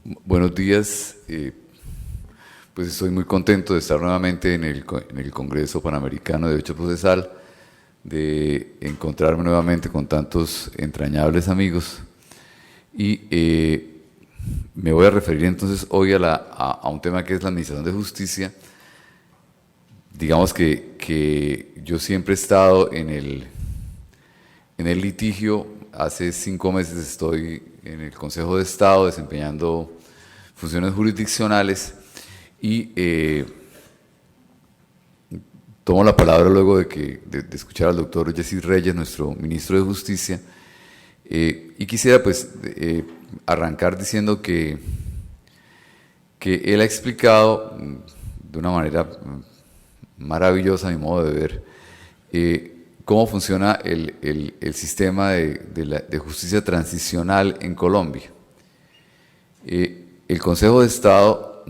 Buenos días. Pues estoy muy contento de estar nuevamente en el Congreso Panamericano de Derecho Procesal, de encontrarme nuevamente con tantos entrañables amigos. Y me voy a referir entonces hoy a un tema que es la Administración de Justicia. Digamos que yo siempre he estado en el litigio. Hace 5 meses estoy en el Consejo de Estado desempeñando funciones jurisdiccionales y tomo la palabra luego de escuchar al doctor Yesid Reyes, nuestro ministro de Justicia, y quisiera pues arrancar diciendo que él ha explicado de una manera maravillosa, a mi modo de ver, cómo funciona el sistema de justicia transicional en Colombia. El Consejo de Estado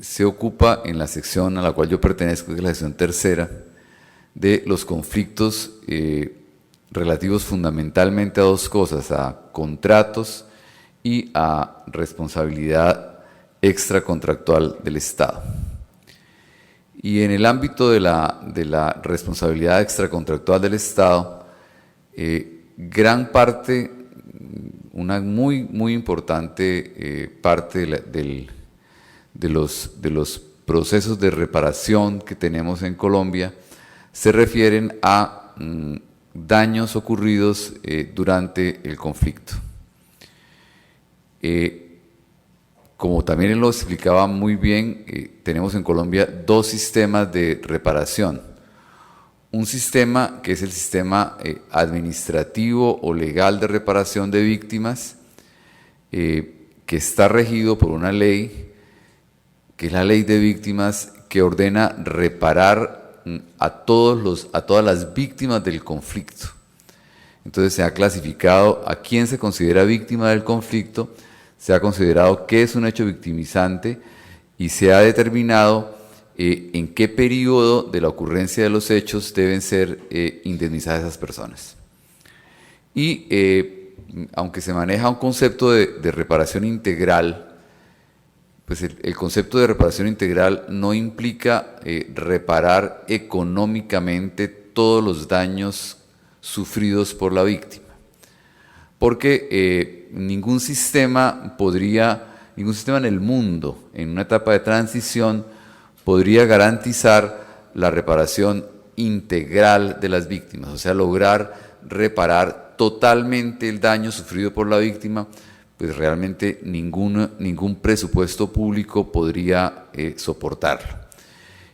se ocupa en la sección a la cual yo pertenezco, que es la sección tercera, de los conflictos relativos fundamentalmente a dos cosas: a contratos y a responsabilidad extracontractual del Estado. Y en el ámbito de la responsabilidad extracontractual del Estado, gran parte, una muy importante parte de los procesos de reparación que tenemos en Colombia se refieren a daños ocurridos durante el conflicto. Como también él lo explicaba muy bien, tenemos en Colombia dos sistemas de reparación. Un sistema que es el sistema administrativo o legal de reparación de víctimas, que está regido por una ley, que es la Ley de Víctimas, que ordena reparar a todas las víctimas del conflicto. Entonces se ha clasificado a quién se considera víctima del conflicto, se ha considerado qué es un hecho victimizante y se ha determinado en qué periodo de la ocurrencia de los hechos deben ser indemnizadas esas personas. Y aunque se maneja un concepto de reparación integral, pues el concepto de reparación integral no implica reparar económicamente todos los daños sufridos por la víctima, porque ningún sistema en el mundo, en una etapa de transición, podría garantizar la reparación integral de las víctimas, o sea, lograr reparar totalmente el daño sufrido por la víctima. Pues realmente ningún presupuesto público podría soportarlo.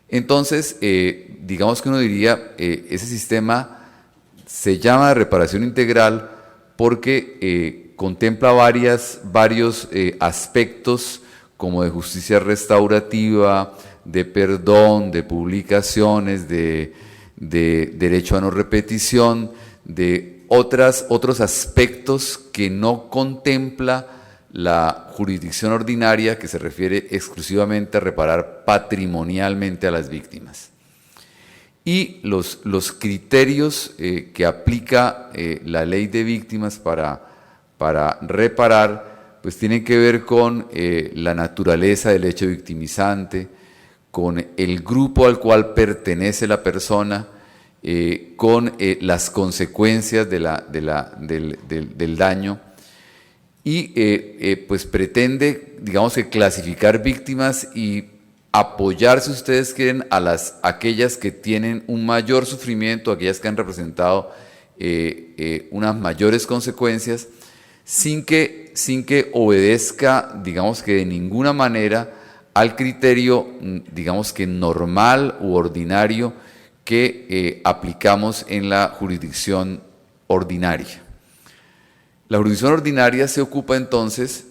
Entonces, digamos que uno diría, ese sistema se llama de reparación integral porque contempla varios aspectos, como de justicia restaurativa, de perdón, de publicaciones, de derecho a no repetición, de otros aspectos que no contempla la jurisdicción ordinaria, que se refiere exclusivamente a reparar patrimonialmente a las víctimas. Y los criterios que aplica la Ley de Víctimas para reparar, pues tienen que ver con la naturaleza del hecho victimizante, con el grupo al cual pertenece la persona, con las consecuencias del daño, y pues pretende, digamos, que clasificar víctimas y apoyar, si ustedes quieren, aquellas que tienen un mayor sufrimiento, aquellas que han representado unas mayores consecuencias, sin que obedezca, digamos, que de ninguna manera al criterio, digamos, que normal u ordinario que aplicamos en la jurisdicción ordinaria. La jurisdicción ordinaria se ocupa entonces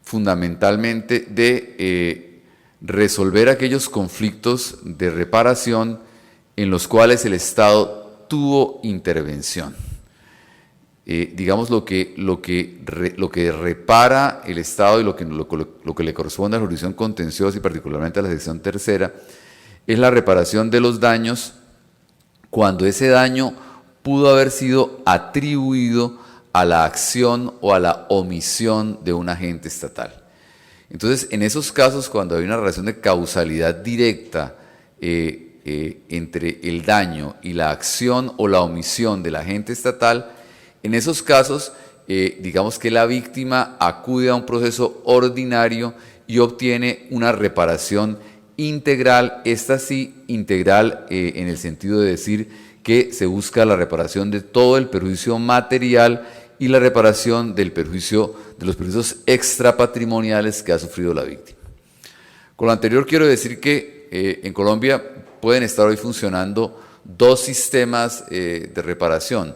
fundamentalmente de resolver aquellos conflictos de reparación en los cuales el Estado tuvo intervención. Digamos, lo que repara el Estado y lo que le corresponde a la jurisdicción contenciosa y particularmente a la sección tercera es la reparación de los daños cuando ese daño pudo haber sido atribuido a la acción o a la omisión de un agente estatal. Entonces, en esos casos, cuando hay una relación de causalidad directa entre el daño y la acción o la omisión del agente estatal, en esos casos, digamos que la víctima acude a un proceso ordinario y obtiene una reparación integral, esta sí integral en el sentido de decir que se busca la reparación de todo el perjuicio material y la reparación del perjuicio, de los perjuicios extrapatrimoniales que ha sufrido la víctima. Con lo anterior quiero decir que en Colombia pueden estar hoy funcionando dos sistemas de reparación.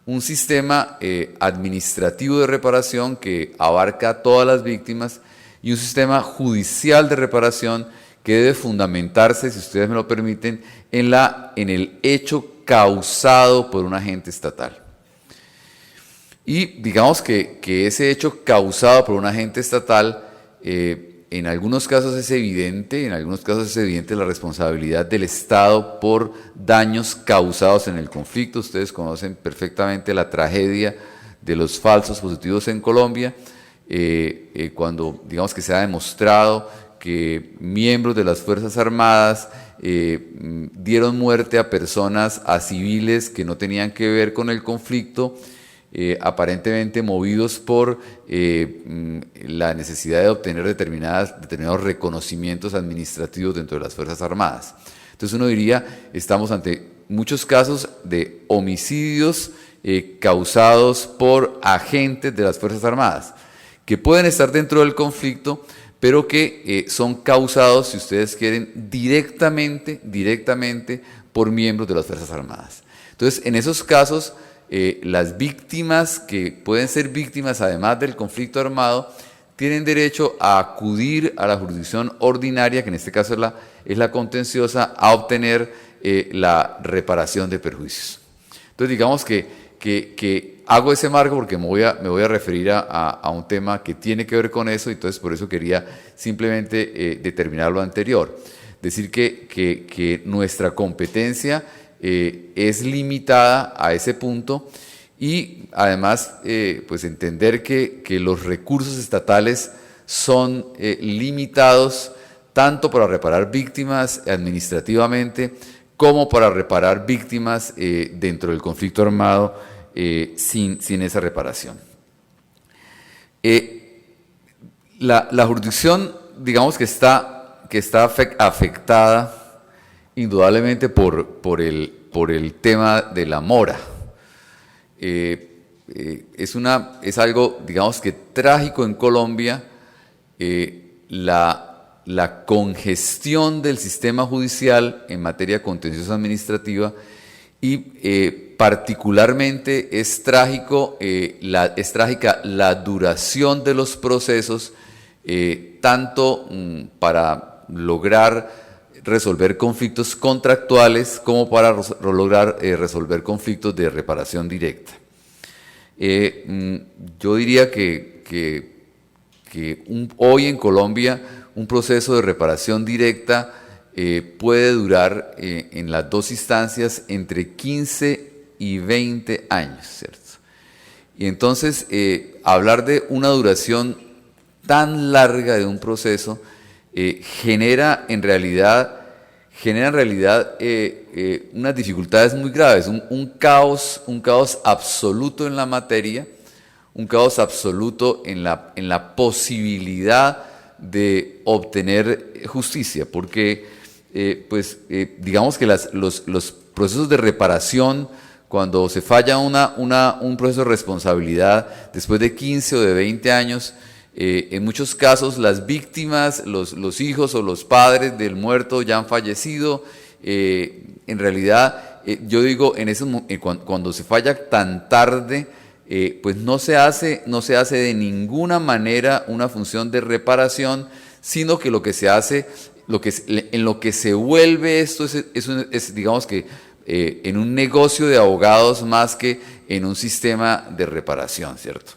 Un sistema administrativo de reparación que abarca a todas las víctimas y un sistema judicial de reparación que debe fundamentarse, si ustedes me lo permiten, en el hecho causado por un agente estatal. Y digamos que ese hecho causado por un agente estatal, en algunos casos es evidente, la responsabilidad del Estado por daños causados en el conflicto. Ustedes conocen perfectamente la tragedia de los falsos positivos en Colombia, cuando digamos que se ha demostrado que miembros de las Fuerzas Armadas dieron muerte a personas, a civiles que no tenían que ver con el conflicto, aparentemente movidos por la necesidad de obtener determinados reconocimientos administrativos dentro de las Fuerzas Armadas. Entonces uno diría, estamos ante muchos casos de homicidios causados por agentes de las Fuerzas Armadas, que pueden estar dentro del conflicto, pero que son causados, si ustedes quieren, directamente por miembros de las Fuerzas Armadas. Entonces, en esos casos, las víctimas que pueden ser víctimas además del conflicto armado tienen derecho a acudir a la jurisdicción ordinaria, que en este caso es la contenciosa, a obtener la reparación de perjuicios. Entonces digamos que hago ese marco porque me voy a referir a un tema que tiene que ver con eso, entonces por eso quería simplemente determinar lo anterior. Decir que nuestra competencia es limitada a ese punto y además pues entender que los recursos estatales son limitados tanto para reparar víctimas administrativamente como para reparar víctimas dentro del conflicto armado sin esa reparación. La jurisdicción, digamos que está afectada indudablemente por el tema de la mora. Es algo, digamos que trágico en Colombia, la congestión del sistema judicial en materia contenciosa administrativa y particularmente es trágica la duración de los procesos, tanto para lograr resolver conflictos contractuales como para lograr resolver conflictos de reparación directa. Yo diría que hoy en Colombia un proceso de reparación directa puede durar en las dos instancias entre 15 y 20 años, ¿cierto? Y entonces hablar de una duración tan larga de un proceso genera en realidad unas dificultades muy graves, un caos absoluto en la materia, un caos absoluto en la posibilidad de obtener justicia, porque digamos que los procesos de reparación, cuando se falla un proceso de responsabilidad después de 15 o de 20 años, en muchos casos las víctimas, los hijos o los padres del muerto ya han fallecido. En realidad, yo digo, cuando se falla tan tarde, pues no se hace de ninguna manera una función de reparación, sino que lo que se hace, en lo que se vuelve esto es digamos que en un negocio de abogados más que en un sistema de reparación, ¿cierto?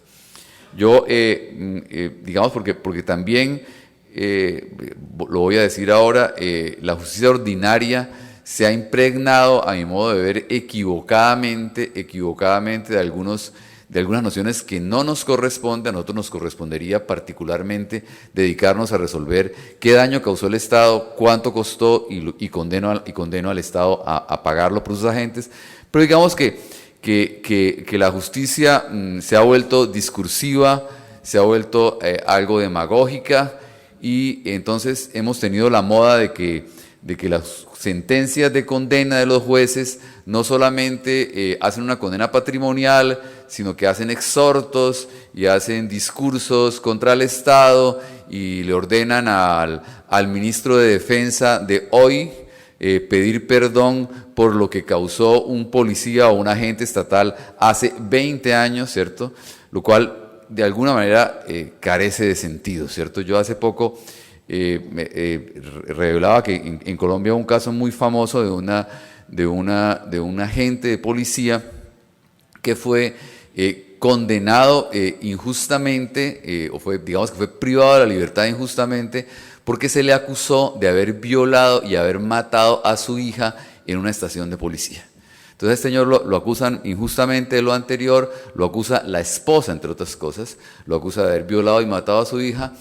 Yo, digamos, porque también, lo voy a decir ahora, la justicia ordinaria se ha impregnado, a mi modo de ver, equivocadamente de de algunas nociones que no nos corresponde. A nosotros nos correspondería particularmente dedicarnos a resolver qué daño causó el Estado, cuánto costó y condeno al Estado a pagarlo por sus agentes. Pero digamos que la justicia se ha vuelto discursiva, se ha vuelto algo demagógica, y entonces hemos tenido la moda de que las sentencias de condena de los jueces no solamente hacen una condena patrimonial, sino que hacen exhortos y hacen discursos contra el Estado y le ordenan al ministro de Defensa de hoy pedir perdón por lo que causó un policía o un agente estatal hace 20 años, ¿cierto? Lo cual de alguna manera carece de sentido, ¿cierto? Yo hace poco revelaba que en Colombia hubo un caso muy famoso de un agente de policía que fue condenado injustamente, digamos que fue privado de la libertad injustamente, porque se le acusó de haber violado y haber matado a su hija en una estación de policía. Entonces a este señor lo acusan injustamente de lo anterior, lo acusa la esposa, entre otras cosas, lo acusa de haber violado y matado a su hija.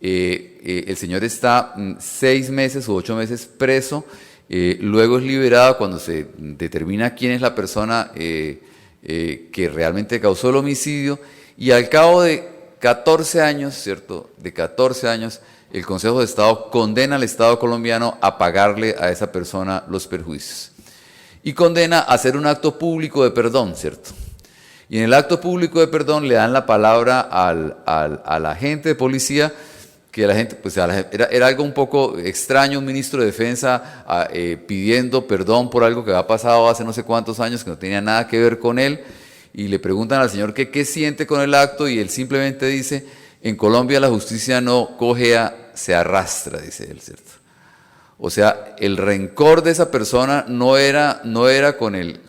El señor está 6 meses u 8 meses preso, luego es liberado cuando se determina quién es la persona que realmente causó el homicidio, y al cabo de 14 años, ¿cierto? De 14 años, el Consejo de Estado condena al Estado colombiano a pagarle a esa persona los perjuicios. Y condena a hacer un acto público de perdón, ¿cierto? Y en el acto público de perdón le dan la palabra al agente de policía, que la gente, pues era algo un poco extraño, un ministro de Defensa pidiendo perdón por algo que había pasado hace no sé cuántos años, que no tenía nada que ver con él, y le preguntan al señor qué siente con el acto, y él simplemente dice: en Colombia la justicia no cojea, se arrastra, dice él, ¿cierto? O sea, el rencor de esa persona no era con el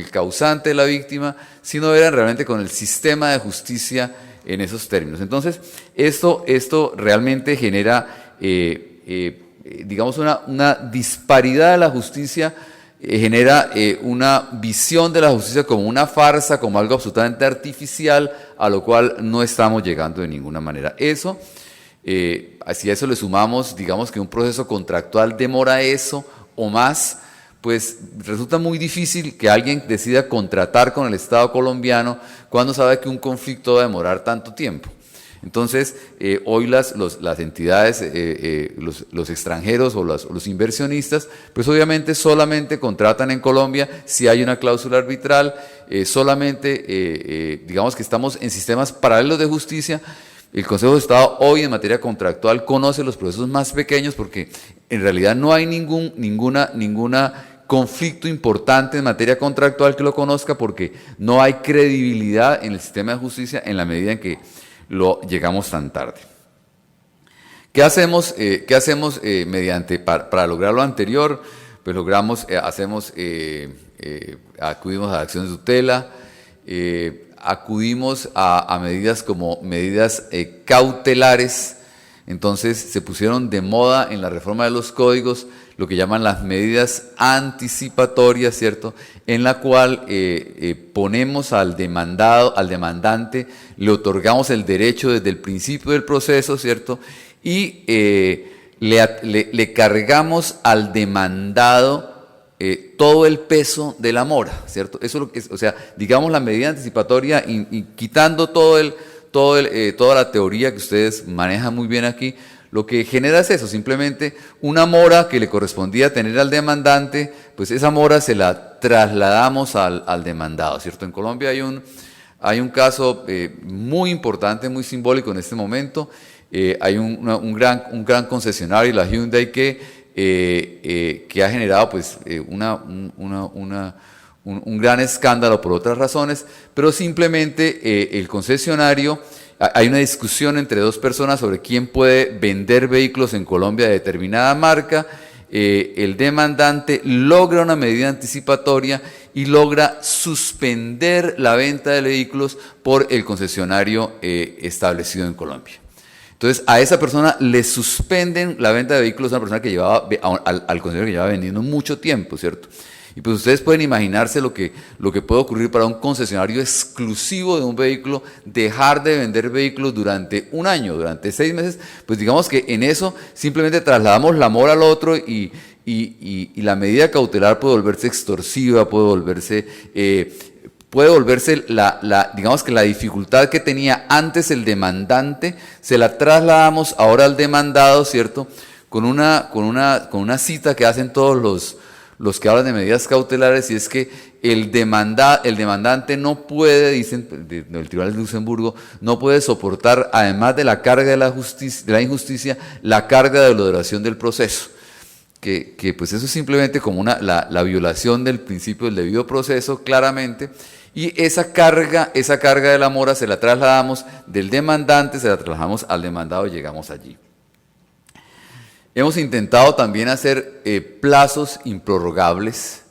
causante de la víctima, sino era realmente con el sistema de justicia en esos términos. Entonces, esto realmente genera, digamos, una disparidad de la justicia, genera una visión de la justicia como una farsa, como algo absolutamente artificial, a lo cual no estamos llegando de ninguna manera. Eso, si a eso le sumamos, digamos que un proceso contractual demora eso o más, pues resulta muy difícil que alguien decida contratar con el Estado colombiano cuando sabe que un conflicto va a demorar tanto tiempo. Entonces, hoy las entidades, los extranjeros o los inversionistas, pues obviamente solamente contratan en Colombia si hay una cláusula arbitral, digamos que estamos en sistemas paralelos de justicia. El Consejo de Estado hoy en materia contractual conoce los procesos más pequeños porque en realidad no hay ninguna conflicto importante en materia contractual que lo conozca, porque no hay credibilidad en el sistema de justicia en la medida en que lo llegamos tan tarde. ¿Qué hacemos para lograr lo anterior? Pues acudimos a acciones de tutela, acudimos a medidas como medidas cautelares. Entonces se pusieron de moda en la reforma de los códigos lo que llaman las medidas anticipatorias, ¿cierto? En la cual ponemos al demandante, le otorgamos el derecho desde el principio del proceso, ¿cierto? Y le cargamos al demandado todo el peso de la mora, ¿cierto? Eso es lo que es, o sea, digamos, la medida anticipatoria y quitando toda la teoría que ustedes manejan muy bien aquí, lo que genera es eso, simplemente una mora que le correspondía tener al demandante, pues esa mora se la trasladamos al demandado, ¿cierto? En Colombia hay un caso muy importante, muy simbólico en este momento. Hay un gran concesionario, la Hyundai, que ha generado pues un gran escándalo por otras razones, pero simplemente el concesionario, hay una discusión entre dos personas sobre quién puede vender vehículos en Colombia de determinada marca. El demandante logra una medida anticipatoria y logra suspender la venta de vehículos por el concesionario establecido en Colombia. Entonces, a esa persona le suspenden la venta de vehículos, a una persona que llevaba, al concesionario que llevaba vendiendo mucho tiempo, ¿cierto? Y pues ustedes pueden imaginarse lo que puede ocurrir para un concesionario exclusivo de un vehículo, dejar de vender vehículos durante un año, durante 6 meses. Pues digamos que en eso simplemente trasladamos la mora al otro y la medida cautelar puede volverse extorsiva, puede volverse digamos que la dificultad que tenía antes el demandante, se la trasladamos ahora al demandado, ¿cierto? Con una cita que hacen todos los que hablan de medidas cautelares, y es que el demandante no puede, dicen del Tribunal de Luxemburgo, no puede soportar, además de la carga de la injusticia, la carga de la duración del proceso. Que pues eso es simplemente como la violación del principio del debido proceso, claramente. Y esa carga de la mora se la trasladamos del demandante, se la trasladamos al demandado y llegamos allí. Hemos intentado también hacer plazos improrrogables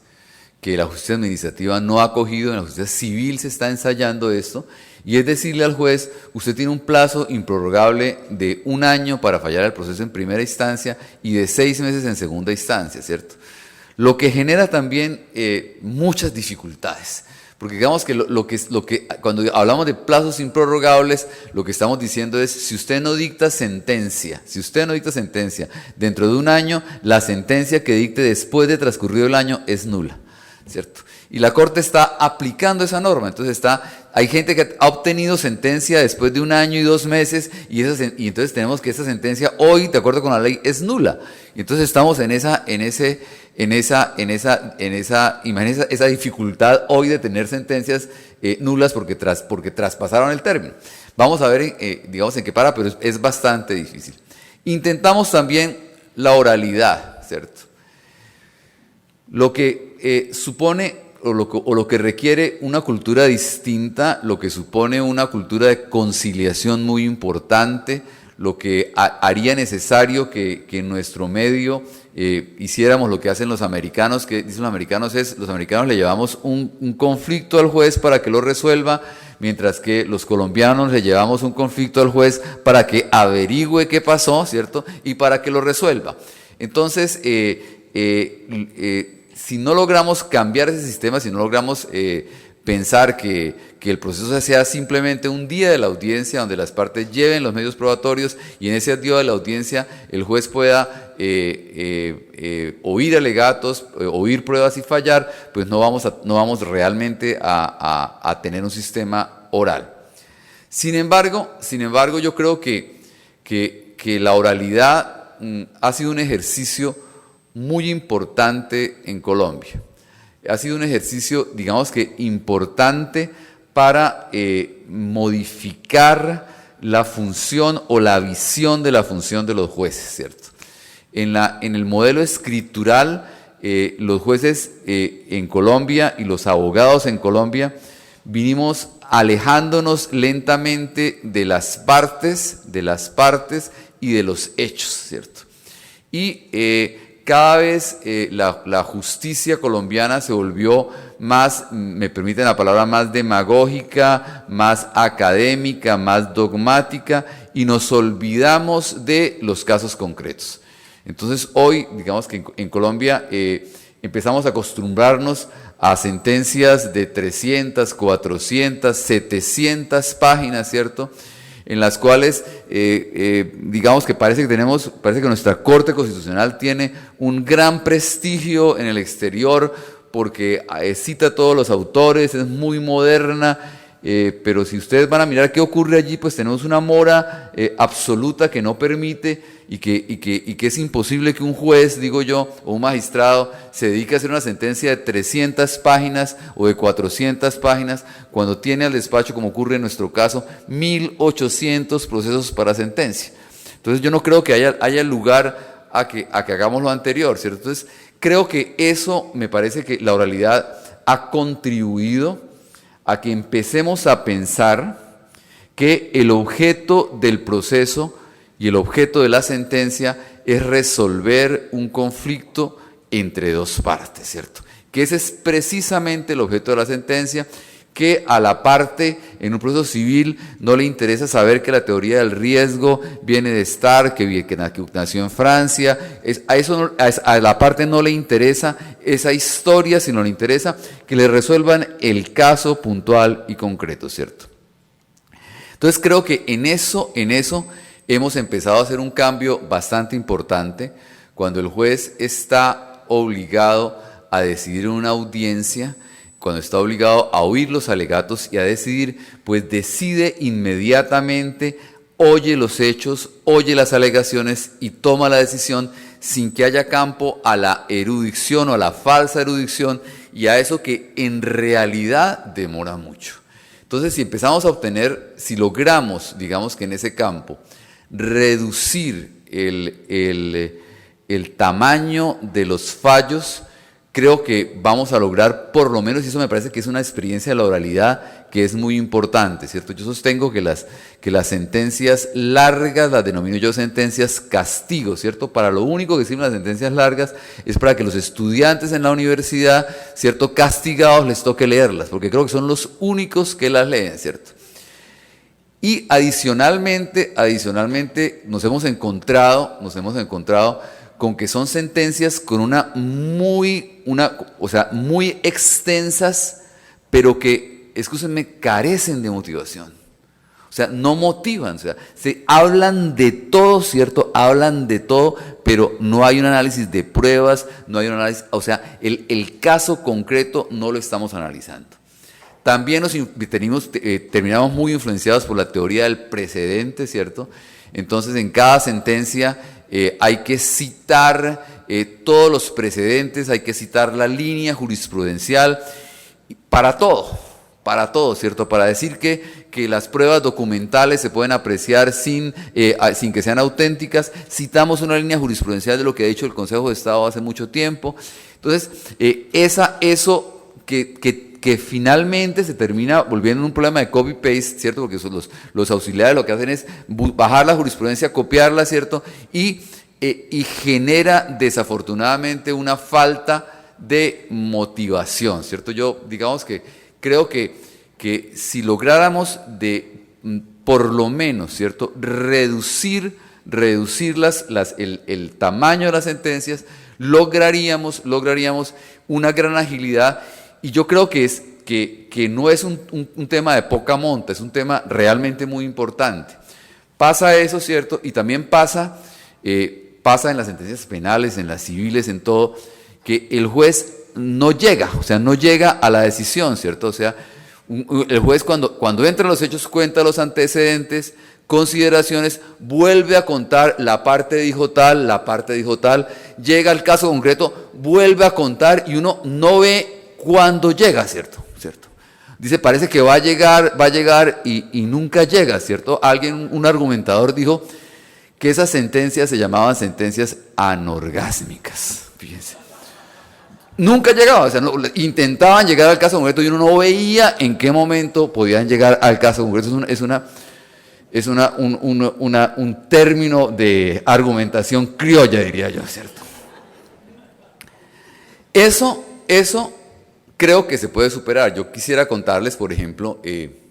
que la justicia administrativa no ha acogido. En la justicia civil se está ensayando esto, y es decirle al juez: usted tiene un plazo improrrogable de 1 año para fallar el proceso en primera instancia y de 6 meses en segunda instancia, ¿cierto? Lo que genera también muchas dificultades. Porque digamos que cuando hablamos de plazos improrrogables, lo que estamos diciendo es: si usted no dicta sentencia dentro de 1 año, la sentencia que dicte después de transcurrido el año es nula, ¿cierto? Y la Corte está aplicando esa norma. Entonces hay gente que ha obtenido sentencia después de 1 año y 2 meses, y entonces tenemos que esa sentencia hoy, de acuerdo con la ley, es nula. Y entonces estamos en esa dificultad hoy de tener sentencias nulas porque traspasaron el término. Vamos a ver, digamos, en qué para, pero es bastante difícil. Intentamos también la oralidad, ¿cierto? Lo que supone o lo que requiere una cultura distinta, lo que supone una cultura de conciliación muy importante, lo que haría necesario que en nuestro medio hiciéramos lo que hacen los americanos, que dicen los americanos los americanos le llevamos un conflicto al juez para que lo resuelva, mientras que los colombianos le llevamos un conflicto al juez para que averigüe qué pasó, ¿cierto? Y para que lo resuelva. Entonces, si no logramos cambiar ese sistema, si no logramos pensar que el proceso sea simplemente un día de la audiencia donde las partes lleven los medios probatorios, y en ese día de la audiencia el juez pueda oír alegatos, oír pruebas y fallar, pues no vamos realmente a tener un sistema oral. Sin embargo, yo creo que la oralidad ha sido un ejercicio muy importante en Colombia. Ha sido un ejercicio, digamos que importante para modificar la función o la visión de la función de los jueces, ¿cierto? En el modelo escritural, los jueces en Colombia y los abogados en Colombia vinimos alejándonos lentamente de las partes y de los hechos, ¿cierto? Y cada vez la justicia colombiana se volvió más, me permiten la palabra, más demagógica, más académica, más dogmática, y nos olvidamos de los casos concretos. Entonces hoy, digamos que en Colombia empezamos a acostumbrarnos a sentencias de 300, 400, 700 páginas, ¿cierto?, en las cuales digamos que parece que nuestra Corte Constitucional tiene un gran prestigio en el exterior porque cita a todos los autores, es muy moderna, pero si ustedes van a mirar qué ocurre allí, pues tenemos una mora absoluta que no permite y que es imposible que un juez, digo yo, o un magistrado se dedique a hacer una sentencia de 300 páginas o de 400 páginas cuando tiene al despacho, como ocurre en nuestro caso, 1.800 procesos para sentencia. Entonces yo no creo que haya lugar a que hagamos lo anterior, ¿cierto? Entonces creo que eso, me parece que la oralidad ha contribuido a que empecemos a pensar que el objeto del proceso y el objeto de la sentencia es resolver un conflicto entre dos partes, ¿cierto? Que ese es precisamente el objeto de la sentencia, que a la parte en un proceso civil no le interesa saber que la teoría del riesgo viene de Stark, que nació en Francia. A la parte no le interesa esa historia, sino le interesa que le resuelvan el caso puntual y concreto, ¿cierto? Entonces creo que en eso hemos empezado a hacer un cambio bastante importante cuando el juez está obligado a decidir en una audiencia. Cuando está obligado a oír los alegatos y a decidir, pues decide inmediatamente, oye los hechos, oye las alegaciones y toma la decisión sin que haya campo a la erudición o a la falsa erudición y a eso que en realidad demora mucho. Entonces, si empezamos a obtener, si logramos, digamos que en ese campo, reducir el tamaño de los fallos, creo que vamos a lograr por lo menos, y eso me parece que es una experiencia de la oralidad que es muy importante, ¿cierto? Yo sostengo que las sentencias largas las denomino yo sentencias castigo, ¿cierto? Para lo único que sirven las sentencias largas es para que los estudiantes en la universidad, ¿cierto? Castigados les toque leerlas, porque creo que son los únicos que las leen, ¿cierto? Y adicionalmente nos hemos encontrado con que son sentencias con muy extensas, pero que, escúchenme, carecen de motivación. O sea, no motivan, o sea, se hablan de todo, ¿cierto? Hablan de todo, pero no hay un análisis de pruebas, no hay un análisis, o sea, el caso concreto no lo estamos analizando. También terminamos muy influenciados por la teoría del precedente, ¿cierto? Entonces, en cada sentencia hay que citar todos los precedentes, hay que citar la línea jurisprudencial para todo, ¿cierto? Para decir que las pruebas documentales se pueden apreciar sin que sean auténticas. Citamos una línea jurisprudencial de lo que ha dicho el Consejo de Estado hace mucho tiempo. Entonces, eso que finalmente se termina volviendo en un problema de copy-paste, ¿cierto? Porque los auxiliares lo que hacen es bajar la jurisprudencia, copiarla, ¿cierto? Y genera desafortunadamente una falta de motivación, ¿cierto? Yo, digamos que creo que si lográramos por lo menos, ¿cierto? Reducir el tamaño de las sentencias, lograríamos una gran agilidad. Y yo creo que no es un tema de poca monta, es un tema realmente muy importante. Pasa eso, ¿cierto? Y también pasa en las sentencias penales, en las civiles, en todo, que el juez no llega a la decisión, ¿cierto? O sea, el juez cuando entra en los hechos cuenta los antecedentes, consideraciones, vuelve a contar la parte dijo tal, llega al caso concreto, vuelve a contar y uno no ve cuando llega, ¿cierto? Dice, parece que va a llegar y nunca llega, ¿cierto? Un argumentador dijo que esas sentencias se llamaban sentencias anorgásmicas, fíjense. Nunca llegaba, o sea, intentaban llegar al caso concreto y uno no veía en qué momento podían llegar al caso concreto. Es un término de argumentación criolla, diría yo, ¿cierto? Eso creo que se puede superar. Yo quisiera contarles, por ejemplo, que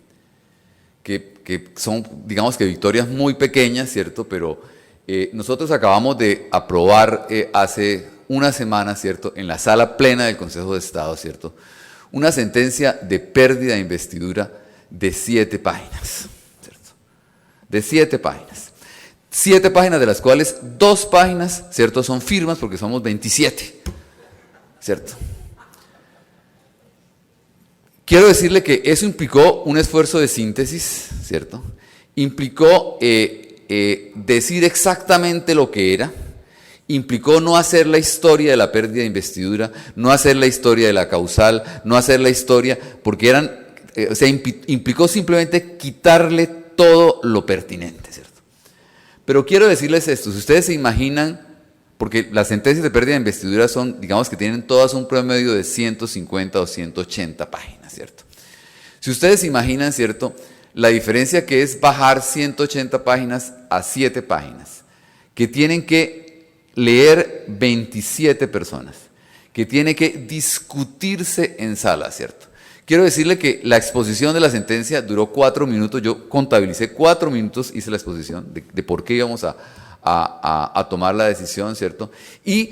son, digamos que victorias muy pequeñas, ¿cierto? Pero nosotros acabamos de aprobar hace una semana, ¿cierto? En la sala plena del Consejo de Estado, ¿cierto? Una sentencia de pérdida de investidura de 7 páginas, ¿cierto? De 7 páginas. 7 páginas de las cuales 2 páginas, ¿cierto? Son firmas porque somos 27, ¿cierto? Quiero decirle que eso implicó un esfuerzo de síntesis, ¿cierto? Implicó decir exactamente lo que era, implicó no hacer la historia de la pérdida de investidura, no hacer la historia de la causal, no hacer la historia, porque implicó simplemente quitarle todo lo pertinente, ¿cierto? Pero quiero decirles esto, si ustedes se imaginan, porque las sentencias de pérdida de investidura son, digamos que tienen todas un promedio de 150 o 180 páginas, ¿cierto? Si ustedes se imaginan, ¿cierto?, la diferencia que es bajar 180 páginas a 7 páginas, que tienen que leer 27 personas, que tiene que discutirse en sala, ¿cierto?, quiero decirle que la exposición de la sentencia duró 4 minutos, yo contabilicé 4 minutos, hice la exposición de por qué íbamos a tomar la decisión, ¿cierto? Y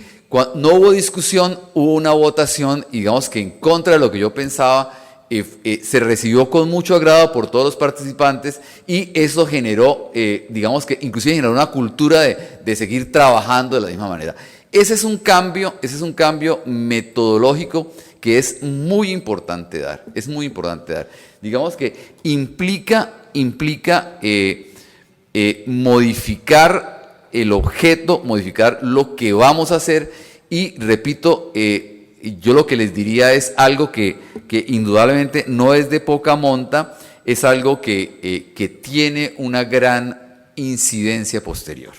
no hubo discusión, hubo una votación, digamos que en contra de lo que yo pensaba, se recibió con mucho agrado por todos los participantes y eso generó, digamos que inclusive generó una cultura de seguir trabajando de la misma manera. Ese es un cambio metodológico que es muy importante dar, Digamos que implica modificar el objeto, modificar lo que vamos a hacer y repito, yo lo que les diría es algo que indudablemente no es de poca monta, es algo que tiene una gran incidencia posterior.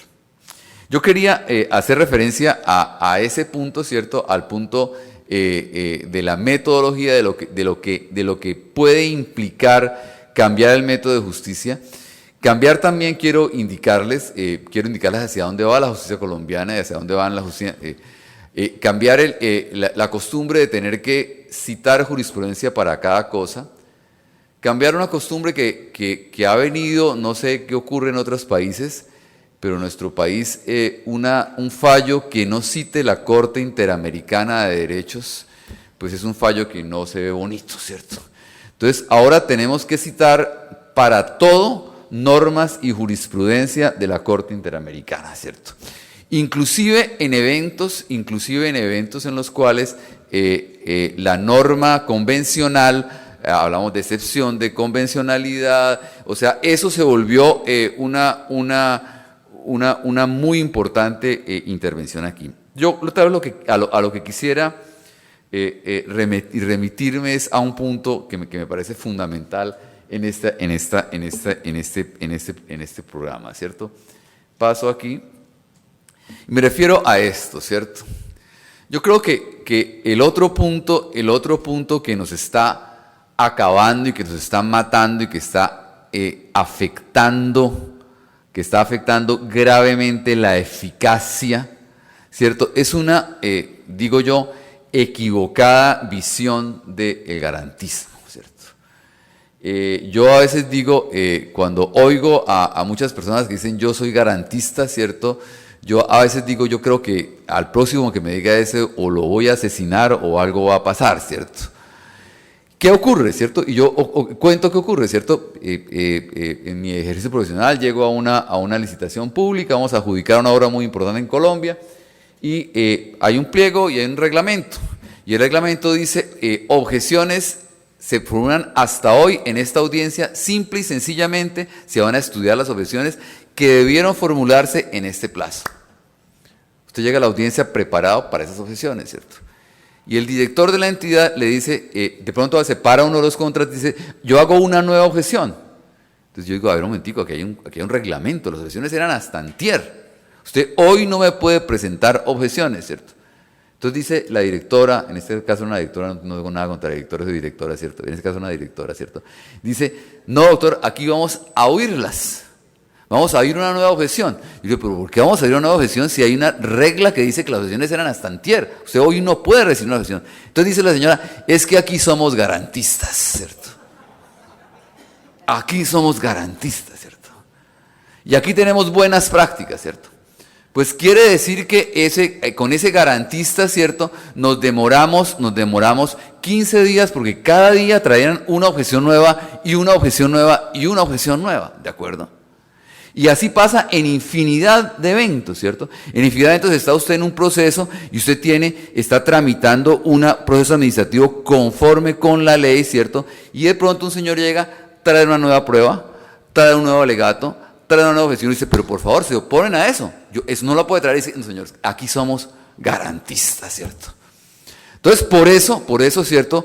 Yo quería hacer referencia a ese punto, ¿cierto? Al punto de la metodología, de lo que puede implicar cambiar el método de justicia. Cambiar también quiero indicarles hacia dónde va la justicia colombiana y hacia dónde va la justicia. Cambiar la costumbre de tener que citar jurisprudencia para cada cosa. Cambiar una costumbre que ha venido, no sé qué ocurre en otros países, pero en nuestro país un fallo que no cite la Corte Interamericana de Derechos, pues es un fallo que no se ve bonito, ¿cierto? Entonces ahora tenemos que citar para todo normas y jurisprudencia de la Corte Interamericana, ¿cierto? Inclusive en eventos en los cuales la norma convencional, hablamos de excepción, de convencionalidad, o sea, eso se volvió una muy importante intervención aquí. Yo otra vez a lo que quisiera remitirme es a un punto que me parece fundamental en este programa, ¿cierto? Paso aquí. Me refiero a esto, ¿cierto? Yo creo que el otro punto que nos está acabando y que nos está matando y que está afectando gravemente la eficacia, ¿cierto? Es una, digo yo, equivocada visión del garantismo, ¿cierto? Yo a veces digo, cuando oigo a muchas personas que dicen yo soy garantista, ¿cierto? Yo a veces digo, yo creo que al próximo que me diga eso o lo voy a asesinar o algo va a pasar, ¿cierto? ¿Qué ocurre, cierto? Y yo cuento qué ocurre, ¿cierto? En mi ejercicio profesional llego a una licitación pública, vamos a adjudicar una obra muy importante en Colombia y hay un pliego y hay un reglamento. Y el reglamento dice, objeciones se formulan hasta hoy en esta audiencia, simple y sencillamente se van a estudiar las objeciones que debieron formularse en este plazo. Usted llega a la audiencia preparado para esas objeciones, ¿cierto? Y el director de la entidad le dice, de pronto se para uno de los contratos y dice, yo hago una nueva objeción. Entonces yo digo, a ver un momentico, aquí hay un reglamento, las objeciones eran hasta antier. Usted hoy no me puede presentar objeciones, ¿cierto? Entonces dice la directora, en este caso una directora, no tengo nada contra directores o directoras, ¿cierto? En este caso una directora, ¿cierto? Dice, no doctor, aquí vamos a oírlas. Vamos a oír una nueva objeción. Y yo digo, pero ¿por qué vamos a oír una nueva objeción si hay una regla que dice que las objeciones eran hasta antier? Usted hoy no puede recibir una objeción. Entonces dice la señora, es que aquí somos garantistas, ¿cierto? Aquí somos garantistas, ¿cierto? Y aquí tenemos buenas prácticas, ¿cierto? Pues quiere decir que con ese garantista, ¿cierto? Nos demoramos 15 días porque cada día traían una objeción nueva y una objeción nueva y una objeción nueva, ¿de acuerdo? Y así pasa en infinidad de eventos, ¿cierto? En infinidad de eventos está usted en un proceso y usted está tramitando un proceso administrativo conforme con la ley, ¿cierto? Y de pronto un señor llega, trae una nueva prueba, trae un nuevo alegato, trae una nueva objeción y dice, pero por favor, se oponen a eso. Eso no lo puede traer y dice, no, señores, aquí somos garantistas, ¿cierto? Entonces, por eso, ¿cierto?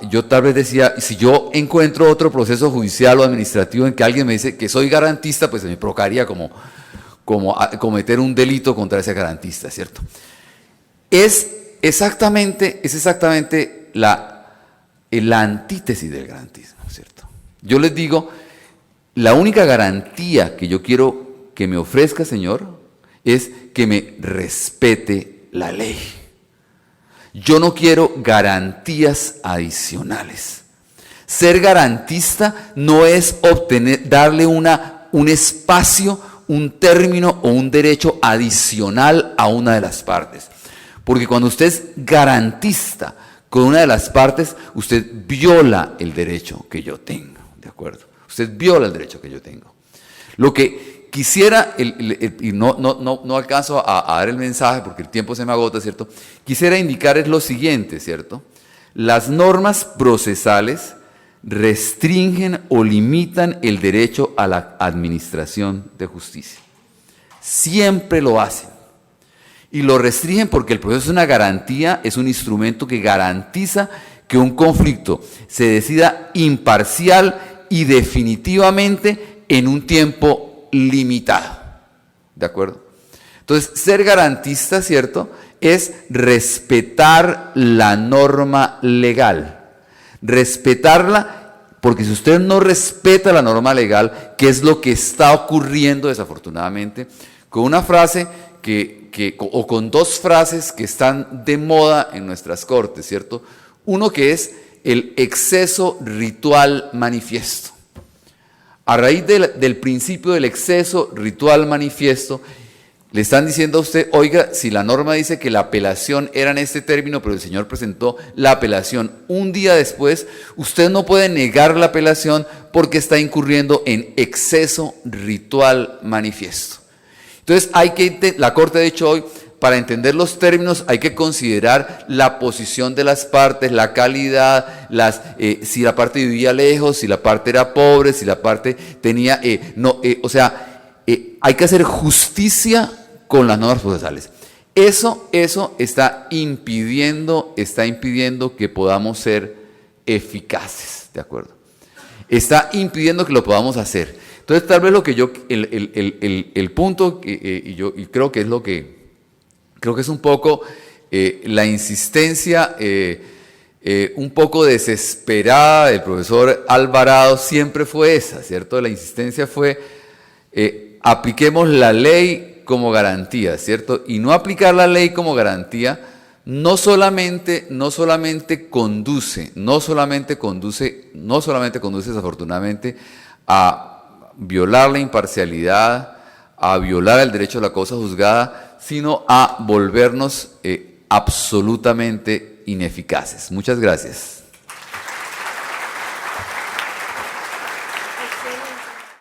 Yo tal vez decía, si yo encuentro otro proceso judicial o administrativo en que alguien me dice que soy garantista, pues me provocaría como cometer un delito contra ese garantista, ¿cierto? Es exactamente la antítesis del garantismo, ¿cierto? Yo les digo, la única garantía que yo quiero que me ofrezca, Señor, es que me respete la ley. Yo no quiero garantías adicionales. Ser garantista no es darle un espacio, un término o un derecho adicional a una de las partes. Porque cuando usted es garantista con una de las partes, usted viola el derecho que yo tengo, ¿de acuerdo? Usted viola el derecho que yo tengo. Lo que quisiera, y no alcanzo a dar el mensaje porque el tiempo se me agota, ¿cierto? Quisiera indicar es lo siguiente, ¿cierto? Las normas procesales restringen o limitan el derecho a la administración de justicia. Siempre lo hacen. Y lo restringen porque el proceso es una garantía, es un instrumento que garantiza que un conflicto se decida imparcial y definitivamente en un tiempo limitado. ¿De acuerdo? Entonces, ser garantista, ¿cierto?, es respetar la norma legal. Respetarla, porque si usted no respeta la norma legal, ¿qué es lo que está ocurriendo desafortunadamente? Con una frase o con dos frases que están de moda en nuestras cortes, ¿cierto? Uno que es el exceso ritual manifiesto. A raíz del principio del exceso ritual manifiesto, le están diciendo a usted, oiga, si la norma dice que la apelación era en este término, pero el señor presentó la apelación un día después, usted no puede negar la apelación porque está incurriendo en exceso ritual manifiesto. Entonces, la Corte ha dicho hoy, para entender los términos hay que considerar la posición de las partes, la calidad, si la parte vivía lejos, si la parte era pobre, si la parte tenía, hay que hacer justicia con las normas procesales. Eso está impidiendo que podamos ser eficaces, ¿de acuerdo? Está impidiendo que lo podamos hacer. Entonces, tal vez lo que el punto, y creo que es un poco la insistencia un poco desesperada del profesor Alvarado siempre fue esa, ¿cierto? La insistencia fue apliquemos la ley como garantía, ¿cierto? Y no aplicar la ley como garantía no solamente conduce desafortunadamente a violar la imparcialidad, a violar el derecho a la causa juzgada, sino a volvernos absolutamente ineficaces. Muchas gracias.